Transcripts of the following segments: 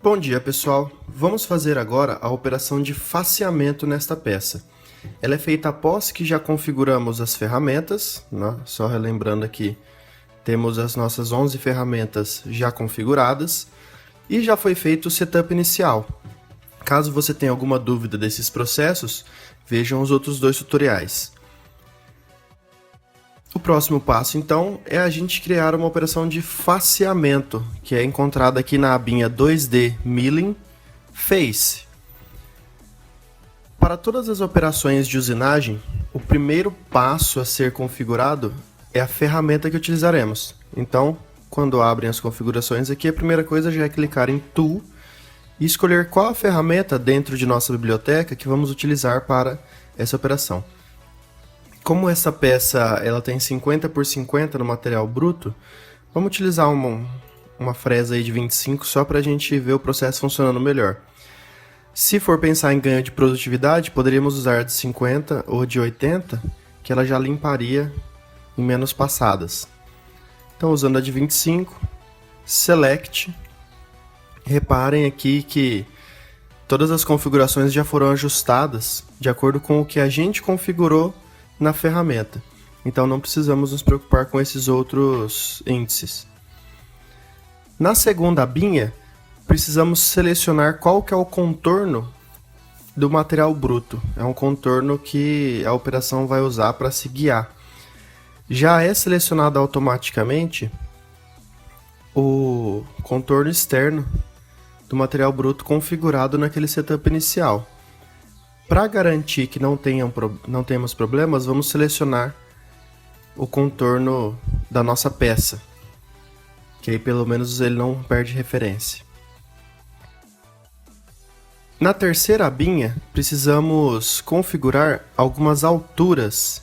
Bom dia, pessoal. Vamos fazer agora a operação de faceamento nesta peça. Ela é feita após que já configuramos as ferramentas, né? Só relembrando aqui, temos as nossas 11 ferramentas já configuradas e já foi feito o setup inicial. Caso você tenha alguma dúvida desses processos, vejam os outros dois tutoriais. O próximo passo, então, é a gente criar uma operação de faceamento, que é encontrada aqui na abinha 2D Milling Face. Para todas as operações de usinagem, o primeiro passo a ser configurado é a ferramenta que utilizaremos. Então, quando abrem as configurações aqui, a primeira coisa já é clicar em Tool e escolher qual a ferramenta dentro de nossa biblioteca que vamos utilizar para essa operação. Como essa peça ela tem 50 por 50 no material bruto, vamos utilizar uma fresa aí de 25 só para a gente ver o processo funcionando melhor. Se for pensar em ganho de produtividade, poderíamos usar de 50 ou de 80, que ela já limparia em menos passadas. Então, usando a de 25, Select. Reparem aqui que todas as configurações já foram ajustadas de acordo com o que a gente configurou na ferramenta. Então não precisamos nos preocupar com esses outros índices. Na segunda abinha, precisamos selecionar qual que é o contorno do material bruto. É um contorno que a operação vai usar para se guiar. Já é selecionado automaticamente o contorno externo do material bruto configurado naquele setup inicial. Para garantir que não temos problemas, vamos selecionar o contorno da nossa peça, que aí pelo menos ele não perde referência. Na terceira abinha, precisamos configurar algumas alturas.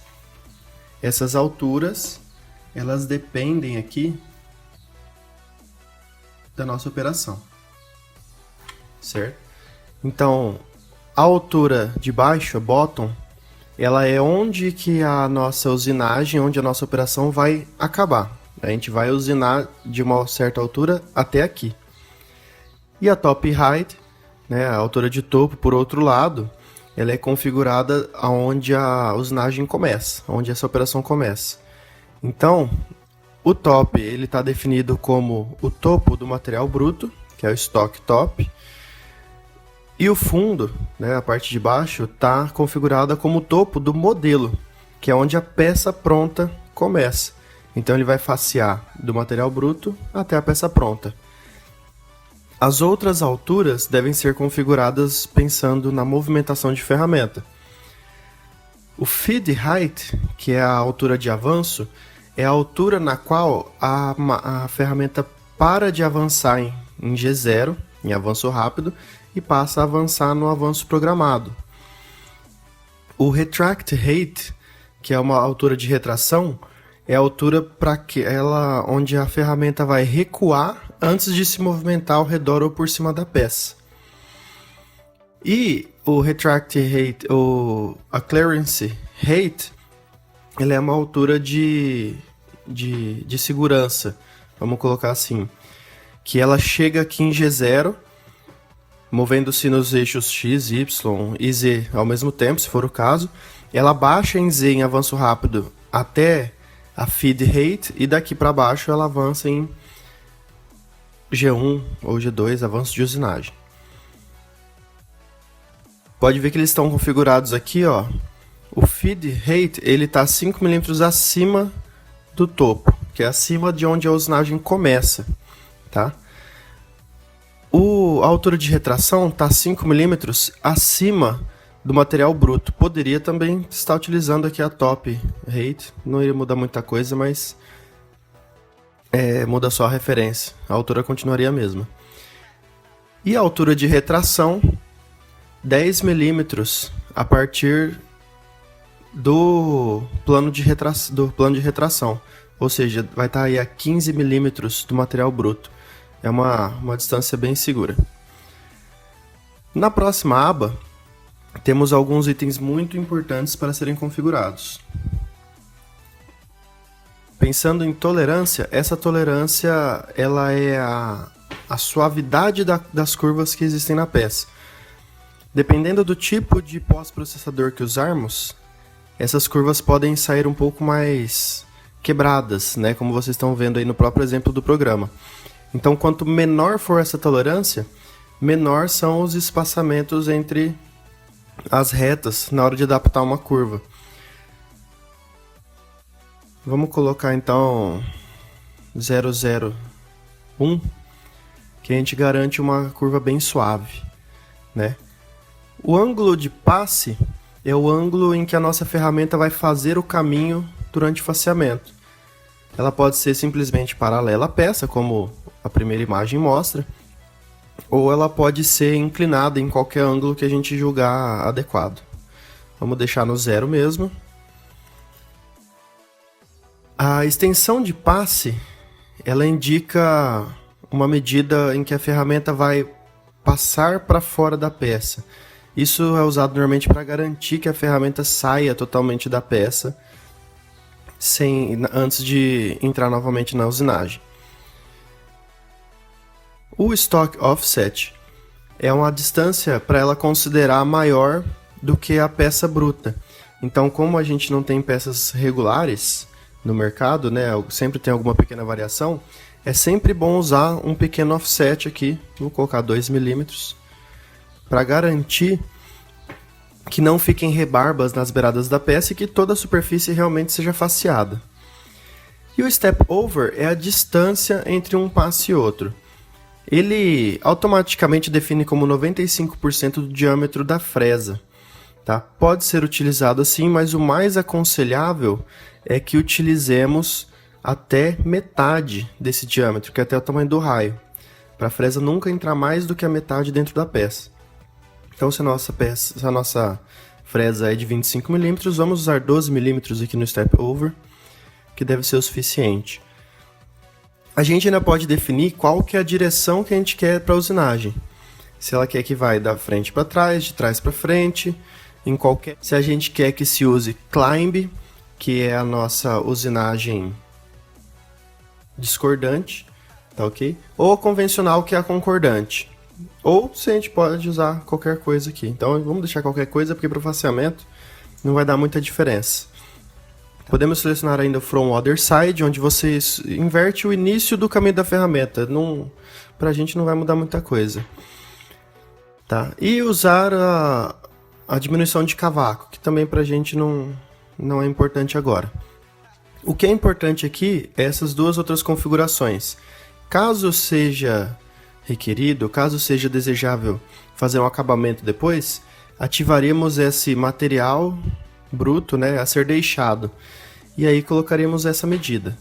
Essas alturas, elas dependem aqui da nossa operação, certo? Então, a altura de baixo, a bottom, ela é onde que a nossa usinagem, onde a nossa operação vai acabar. A gente vai usinar de uma certa altura até aqui. E a top height, né, a altura de topo, por outro lado, ela é configurada onde a usinagem começa, onde essa operação começa. Então, o top ele está definido como o topo do material bruto, que é o stock top. E o fundo, né, a parte de baixo, está configurada como o topo do modelo, que é onde a peça pronta começa. Então ele vai facear do material bruto até a peça pronta. As outras alturas devem ser configuradas pensando na movimentação de ferramenta. O feed height, que é a altura de avanço, é a altura na qual a ferramenta para de avançar em G0, em avanço rápido, e passa a avançar no avanço programado. O retract height, que é uma altura de retração, é a altura onde a ferramenta vai recuar antes de se movimentar ao redor ou por cima da peça. E o retract height, a clearance height, ele é uma altura de segurança, vamos colocar assim, que ela chega aqui em G0, movendo-se nos eixos X, Y e Z ao mesmo tempo, se for o caso. Ela baixa em Z em avanço rápido até a feed height e daqui para baixo ela avança em G1 ou G2, avanço de usinagem. Pode ver que eles estão configurados aqui, ó. O feed height ele está 5 mm acima do topo, que é acima de onde a usinagem começa, tá? A altura de retração está 5 mm acima do material bruto. Poderia também estar utilizando aqui a top height, não iria mudar muita coisa, mas muda só a referência. A altura continuaria a mesma. E a altura de retração, 10 mm a partir do plano de retração. Ou seja, vai estar aí a 15 mm do material bruto. É uma distância bem segura. Na próxima aba, temos alguns itens muito importantes para serem configurados. Pensando em tolerância, essa tolerância ela é a suavidade das curvas que existem na peça. Dependendo do tipo de pós-processador que usarmos, essas curvas podem sair um pouco mais quebradas, né? Como vocês estão vendo aí no próprio exemplo do programa. Então, quanto menor for essa tolerância, menor são os espaçamentos entre as retas na hora de adaptar uma curva. Vamos colocar então 0,01, que a gente garante uma curva bem suave, né? O ângulo de passe é o ângulo em que a nossa ferramenta vai fazer o caminho durante o faceamento. Ela pode ser simplesmente paralela à peça, como a primeira imagem mostra, ou ela pode ser inclinada em qualquer ângulo que a gente julgar adequado. Vamos deixar no 0 mesmo. A extensão de passe, ela indica uma medida em que a ferramenta vai passar para fora da peça. Isso é usado normalmente para garantir que a ferramenta saia totalmente da peça antes de entrar novamente na usinagem. O Stock Offset é uma distância para ela considerar maior do que a peça bruta. Então, como a gente não tem peças regulares no mercado, né, sempre tem alguma pequena variação, é sempre bom usar um pequeno offset aqui, vou colocar 2 milímetros, para garantir que não fiquem rebarbas nas beiradas da peça e que toda a superfície realmente seja faceada. E o Step Over é a distância entre um passe e outro. Ele automaticamente define como 95% do diâmetro da fresa. Tá? Pode ser utilizado assim, mas o mais aconselhável é que utilizemos até metade desse diâmetro, que é até o tamanho do raio, para a fresa nunca entrar mais do que a metade dentro da peça. Então, se a nossa fresa é de 25 mm, vamos usar 12 mm aqui no Step Over, que deve ser o suficiente. A gente ainda pode definir qual que é a direção que a gente quer para a usinagem. Se ela quer que vai da frente para trás, de trás para frente, se a gente quer que se use climb, que é a nossa usinagem discordante, tá ok? Ou convencional, que é a concordante. Ou se a gente pode usar qualquer coisa aqui. Então vamos deixar qualquer coisa, porque para o faceamento não vai dar muita diferença. Podemos selecionar ainda o From Other Side, onde você inverte o início do caminho da ferramenta. Pra gente não vai mudar muita coisa. Tá? E usar a diminuição de cavaco, que também pra gente não é importante agora. O que é importante aqui é essas duas outras configurações. Caso seja requerido, caso seja desejável fazer um acabamento depois, ativaremos esse material bruto, né, a ser deixado, e aí colocaremos essa medida,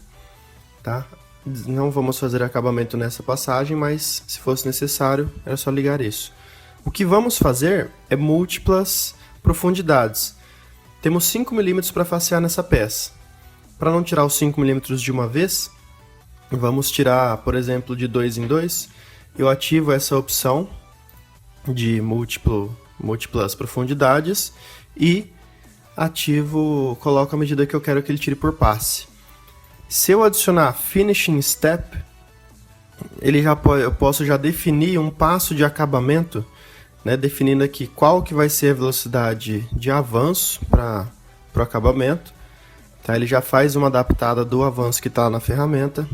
tá? Não vamos fazer acabamento nessa passagem, mas se fosse necessário, era só ligar isso. O que vamos fazer é múltiplas profundidades. Temos 5 mm para facear nessa peça. Para não tirar os 5 mm de uma vez, vamos tirar, por exemplo, de 2 em 2. Eu ativo essa opção de múltiplas profundidades e coloco a medida que eu quero que ele tire por passe. Se eu adicionar Finishing Step, eu posso já definir um passo de acabamento, né, definindo aqui qual que vai ser a velocidade de avanço para o acabamento. Tá? Ele já faz uma adaptada do avanço que está na ferramenta.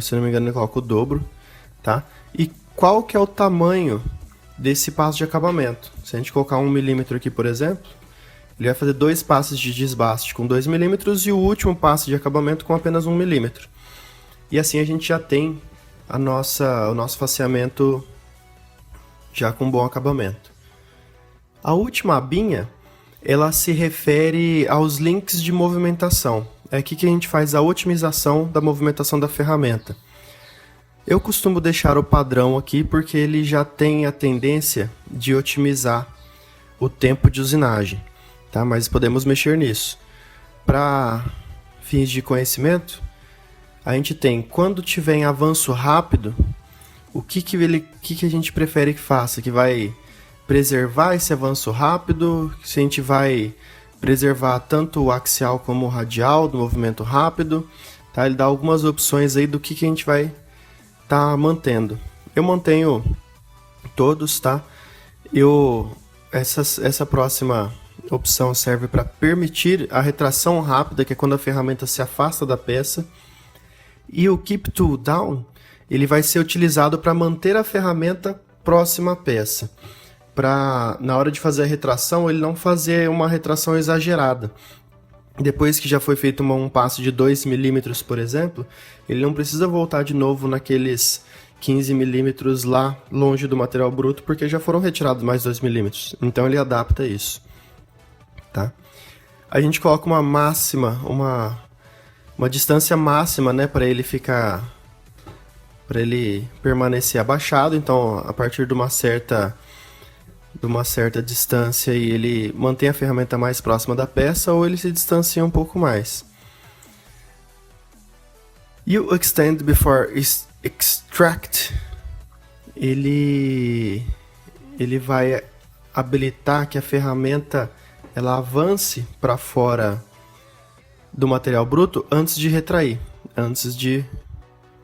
Se não me engano, ele coloca o dobro. Tá? E qual que é o tamanho desse passo de acabamento? Se a gente colocar 1 mm aqui, por exemplo, ele vai fazer 2 passos de desbaste com 2 mm e o último passo de acabamento com apenas 1 mm. E assim a gente já tem o nosso faceamento já com bom acabamento. A última abinha, ela se refere aos links de movimentação. É aqui que a gente faz a otimização da movimentação da ferramenta. Eu costumo deixar o padrão aqui porque ele já tem a tendência de otimizar o tempo de usinagem, tá? Mas podemos mexer nisso. Para fins de conhecimento, a gente tem, quando tiver em avanço rápido, o que a gente prefere que faça? Que vai preservar esse avanço rápido? Se a gente vai preservar tanto o axial como o radial do movimento rápido? Tá? Ele dá algumas opções aí do que a gente vai tá mantendo. Eu mantenho todos, tá? Essa próxima opção serve para permitir a retração rápida, que é quando a ferramenta se afasta da peça. E o Keep Tool Down, ele vai ser utilizado para manter a ferramenta próxima à peça. Para, na hora de fazer a retração, ele não fazer uma retração exagerada. Depois que já foi feito um passo de 2 milímetros, por exemplo, ele não precisa voltar de novo naqueles 15 milímetros lá longe do material bruto, porque já foram retirados mais 2 milímetros. Então ele adapta isso. Tá? A gente coloca uma máxima, uma distância máxima, né, para ele permanecer abaixado. Então, a partir de uma certa distância e ele mantém a ferramenta mais próxima da peça, ou ele se distancia um pouco mais. E o Extend Before Extract, ele vai habilitar que a ferramenta ela avance para fora do material bruto antes de retrair, antes de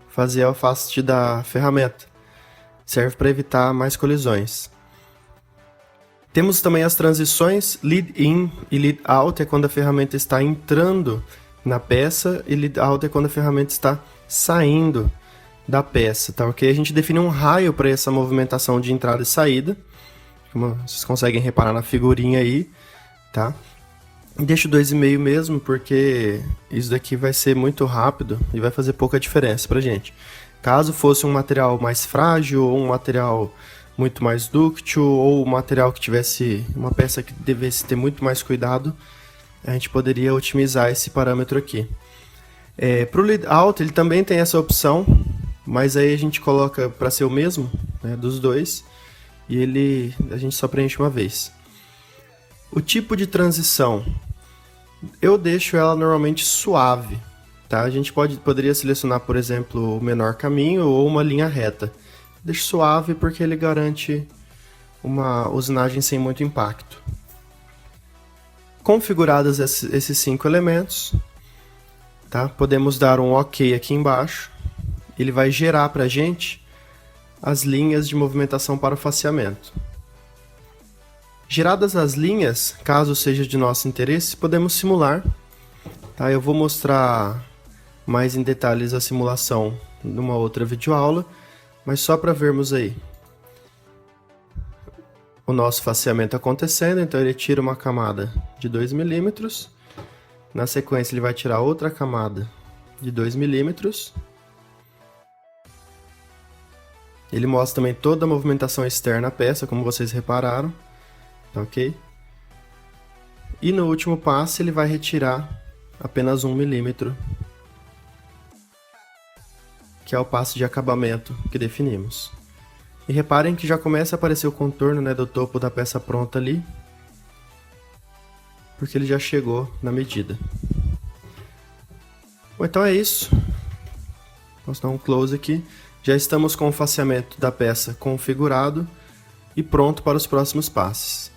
fazer o afaste da ferramenta. Serve para evitar mais colisões. Temos também as transições Lead In e Lead Out, é quando a ferramenta está entrando na peça, e Lead Out é quando a ferramenta está saindo da peça, tá ok? A gente define um raio para essa movimentação de entrada e saída, como vocês conseguem reparar na figurinha aí, tá? Deixo 2,5 mesmo, porque isso daqui vai ser muito rápido e vai fazer pouca diferença pra gente. Caso fosse um material mais frágil, ou um material muito mais dúctil, ou um material que tivesse uma peça que devesse ter muito mais cuidado, a gente poderia otimizar esse parâmetro aqui. Para o Lead Out, ele também tem essa opção, mas aí a gente coloca para ser o mesmo, né, dos dois, e a gente só preenche uma vez. O tipo de transição, eu deixo ela normalmente suave, tá? A gente poderia selecionar, por exemplo, o menor caminho ou uma linha reta. Deixo suave porque ele garante uma usinagem sem muito impacto. Configurados esses 5 elementos, tá? Podemos dar um OK aqui embaixo. Ele vai gerar para a gente as linhas de movimentação para o faceamento. Geradas as linhas, caso seja de nosso interesse, podemos simular. Tá? Eu vou mostrar mais em detalhes a simulação numa outra videoaula, mas só para vermos aí o nosso faceamento acontecendo. Então ele tira uma camada de 2 milímetros, na sequência ele vai tirar outra camada de 2 milímetros. Ele mostra também toda a movimentação externa à peça, como vocês repararam. Ok? E no último passo ele vai retirar apenas 1 milímetro, que é o passo de acabamento que definimos. E reparem que já começa a aparecer o contorno, né, do topo da peça pronta ali, porque ele já chegou na medida. Bom, então é isso. Vamos dar um close aqui. Já estamos com o faceamento da peça configurado e pronto para os próximos passos.